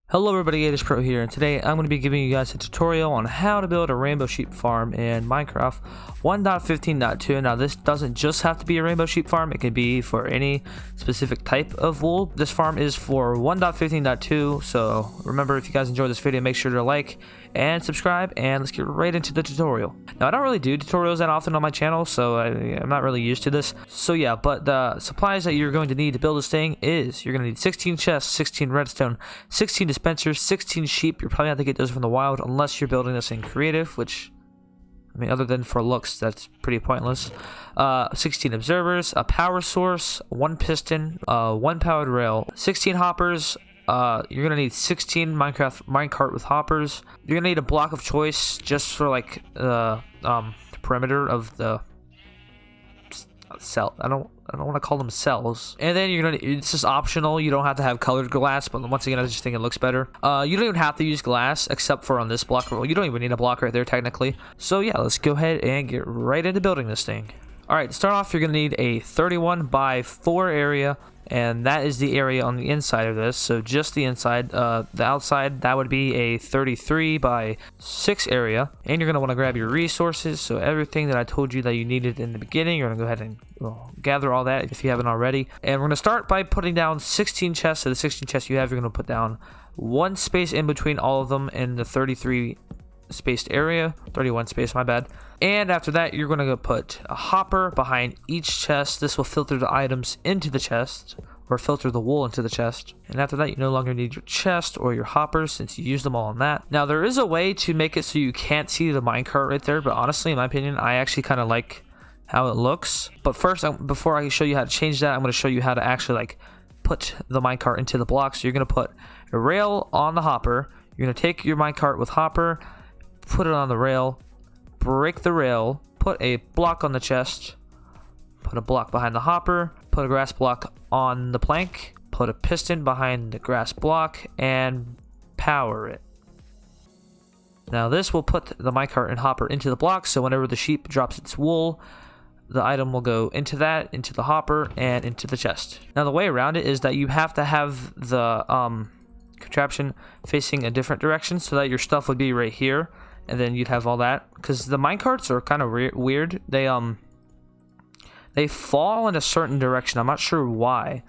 Hello everybody, Gators Pro here, and today I'm going to be giving you guys a tutorial on how to build a rainbow sheep farm in Minecraft 1.15.2. Now this doesn't just have to be a rainbow sheep farm, it can be for any specific type of wool. This farm is for 1.15.2, so remember, if you guys enjoyed this video, make sure to like and subscribe, and let's get right into the tutorial. Now I don't really do tutorials that often on my channel, so I'm not really used to this. So yeah, but the supplies that you're going to need to build this thing is you're going to need 16 chests, 16 redstone, 16 dispensers, 16 sheep. You're probably going to have to get those from the wild unless you're building this in creative, which, I mean, other than for looks, that's pretty pointless. 16 observers, a power source, 1 piston, 1 powered rail, 16 hoppers. You're gonna need 16 minecart with hoppers. You're gonna need a block of choice just for like the perimeter of the cell. I don't want to call them cells. And then it's just optional. You don't have to have colored glass, but once again, I just think it looks better. You don't even have to use glass except for on this block. Well, you don't even need a block right there technically. So yeah, let's go ahead and get right into building this thing. All right, to start off, you're gonna need a 31 by 4 area. And that is the area on the inside of this, so just the inside. The outside, that would be a 33 by 6 area. And you're going to want to grab your resources, so everything that I told you that you needed in the beginning, you're going to go ahead and gather all that if you haven't already. And we're going to start by putting down 16 chests. So the 16 chests you have, you're going to put down 1 space in between all of them in the 33 spaced area. 31 space, my bad. And after that, you're going to go put a hopper behind each chest. This will filter the items into the chest, or filter the wool into the chest. And after that, you no longer need your chest or your hoppers since you used them all on that. Now, there is a way to make it so you can't see the minecart right there, but honestly, in my opinion, I actually kind of like how it looks. But first, before I show you how to change that, I'm going to show you how to actually like put the minecart into the block. So you're going to put a rail on the hopper. You're going to take your minecart with hopper, put it on the rail, break the rail, put a block on the chest, put a block behind the hopper, put a grass block on the plank, put a piston behind the grass block, and power it. Now this will put the minecart and hopper into the block, so whenever the sheep drops its wool, the item will go into that, into the hopper, and into the chest. Now the way around it is that you have to have the contraption facing a different direction so that your stuff would be right here. And then you'd have all that, because the minecarts are kind of weird. They fall in a certain direction. I'm not sure why,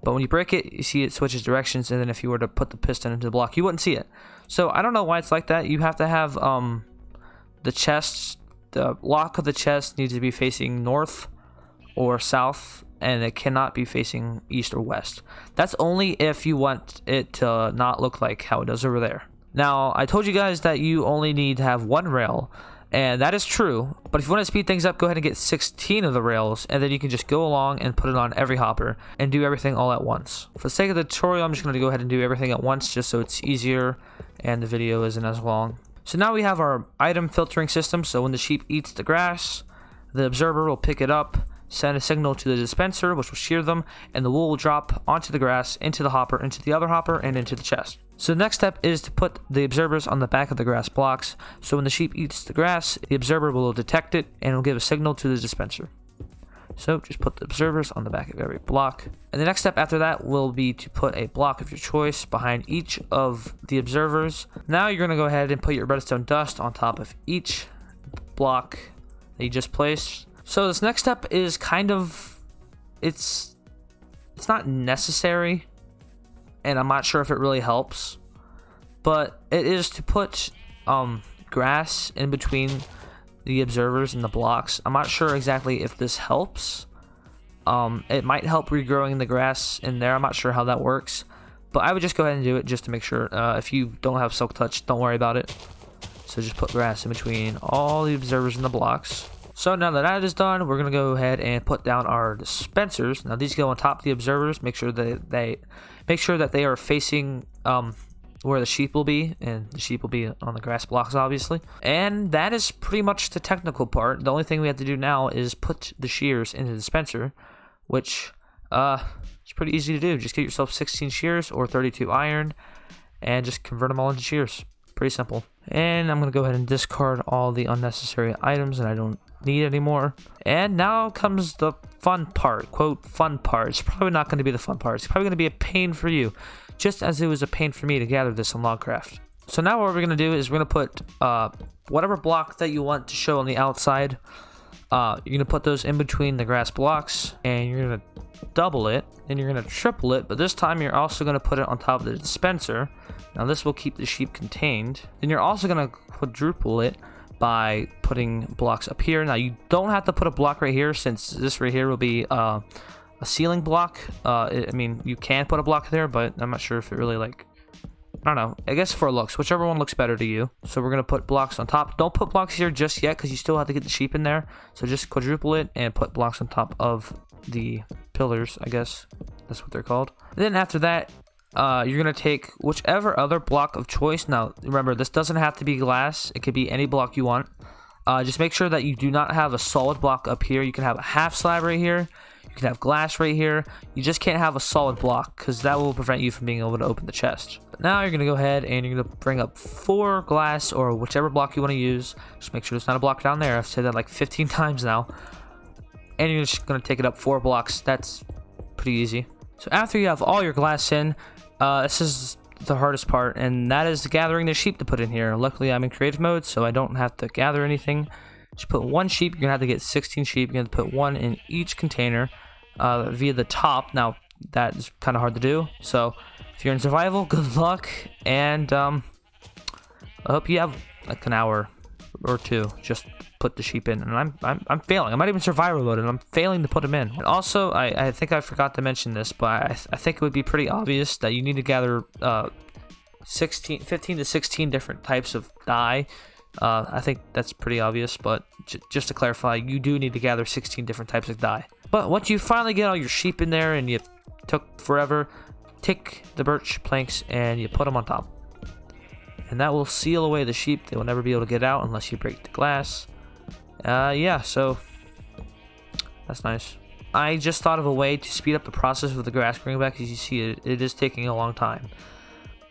but when you break it, you see it switches directions. And then if you were to put the piston into the block, you wouldn't see it. So I don't know why it's like that. You have to have the chest, the lock of the chest needs to be facing north or south, and it cannot be facing east or west. That's only if you want it to not look like how it does over there. Now, I told you guys that you only need to have 1 rail, and that is true, but if you want to speed things up, go ahead and get 16 of the rails, and then you can just go along and put it on every hopper and do everything all at once. For the sake of the tutorial, I'm just going to go ahead and do everything at once just so it's easier and the video isn't as long. So now we have our item filtering system, so when the sheep eats the grass, the observer will pick it up, send a signal to the dispenser, which will shear them, and the wool will drop onto the grass, into the hopper, into the other hopper, and into the chest. So the next step is to put the observers on the back of the grass blocks, so when the sheep eats the grass, the observer will detect it, and will give a signal to the dispenser. So just put the observers on the back of every block. And the next step after that will be to put a block of your choice behind each of the observers. Now you're going to go ahead and put your redstone dust on top of each block that you just placed. So this next step is kind of, it's not necessary, and I'm not sure if it really helps, but it is to put grass in between the observers and the blocks. I'm not sure exactly if this helps. It might help regrowing the grass in there. I'm not sure how that works, but I would just go ahead and do it just to make sure. If you don't have silk touch, don't worry about it. So just put grass in between all the observers and the blocks. So now that is done, we're going to go ahead and put down our dispensers. Now these go on top of the observers. Make sure that they are facing where the sheep will be, and the sheep will be on the grass blocks, obviously. And that is pretty much the technical part. The only thing we have to do now is put the shears into the dispenser, which is pretty easy to do. Just get yourself 16 shears or 32 iron, and just convert them all into shears. Pretty simple. And I'm going to go ahead and discard all the unnecessary items that I don't need anymore. And now comes the fun part, quote, fun part. It's probably not going to be the fun part. It's probably going to be a pain for you. just as it was a pain for me to gather this on Logcraft. So now what we're going to do is we're going to put whatever block that you want to show on the outside. You're going to put those in between the grass blocks, and you're going to double it, and you're going to triple it, but this time you're also going to put it on top of the dispenser. Now this will keep the sheep contained. Then you're also going to quadruple it by putting blocks up here. Now you don't have to put a block right here, since this right here will be a ceiling block. I mean, you can put a block there, but I'm not sure if it really, like, I don't know. I guess for looks, whichever one looks better to you. So we're going to put blocks on top. Don't put blocks here just yet, because you still have to get the sheep in there. So just quadruple it and put blocks on top of the pillars, I guess. That's what they're called. And then after that, you're going to take whichever other block of choice. Now, remember, this doesn't have to be glass. It could be any block you want. Just make sure that you do not have a solid block up here. You can have a half slab right here. You can have glass right here. You just can't have a solid block, because that will prevent you from being able to open the chest. But now you're going to go ahead and you're going to bring up 4 glass or whichever block you want to use. Just make sure there's not a block down there. I've said that like 15 times now. And you're just going to take it up 4 blocks. That's pretty easy. So after you have all your glass in, this is the hardest part, and that is gathering the sheep to put in here. Luckily, I'm in creative mode, so I don't have to gather anything. Just put 1 sheep. You're going to have to get 16 sheep. You're going to put 1 in each container via the top. Now, that is kind of hard to do, so if you're in survival, good luck, and I hope you have like an hour or 2. Just put the sheep in, and I'm failing. I'm not even survival mode, and I'm failing to put them in. And also, I think I forgot to mention this, but I think it would be pretty obvious that you need to gather 15 to 16 different types of dye. I think that's pretty obvious, but just to clarify, you do need to gather 16 different types of dye. But once you finally get all your sheep in there and you took forever, take the birch planks and you put them on top. And that will seal away the sheep. They will never be able to get out unless you break the glass. Yeah, so that's nice. I just thought of a way to speed up the process of the grass growing back. As you see, it is taking a long time.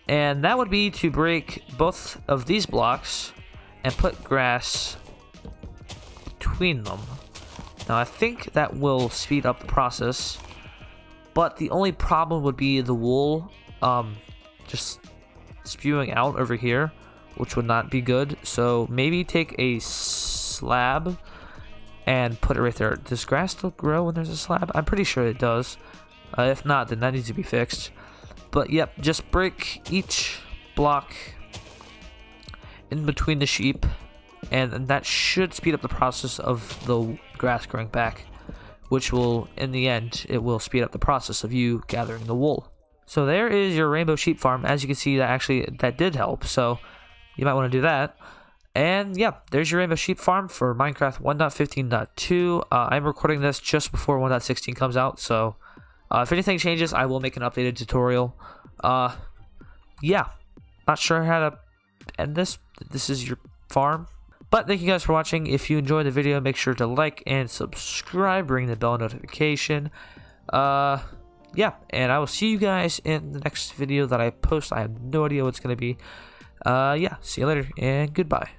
And that would be to break both of these blocks and put grass between them. Now, I think that will speed up the process, but the only problem would be the wool just spewing out over here, which would not be good. So maybe take a slab and put it right there. Does grass still grow when there's a slab? I'm pretty sure it does. If not, then that needs to be fixed. But yep, just break each block in between the sheep, and that should speed up the process of the grass growing back, which will, in the end, it will speed up the process of you gathering the wool. So there is your rainbow sheep farm. As you can see, that did help, so you might want to do that. And yeah, there's your rainbow sheep farm for Minecraft 1.15.2. I'm recording this just before 1.16 comes out, so if anything changes, I will make an updated tutorial. Yeah, not sure how to end this. This is your farm. But thank you guys for watching. If you enjoyed the video, make sure to like and subscribe, ring the bell notification. Yeah, and I will see you guys in the next video that I post. I have no idea what it's going to be. Yeah, see you later, and goodbye.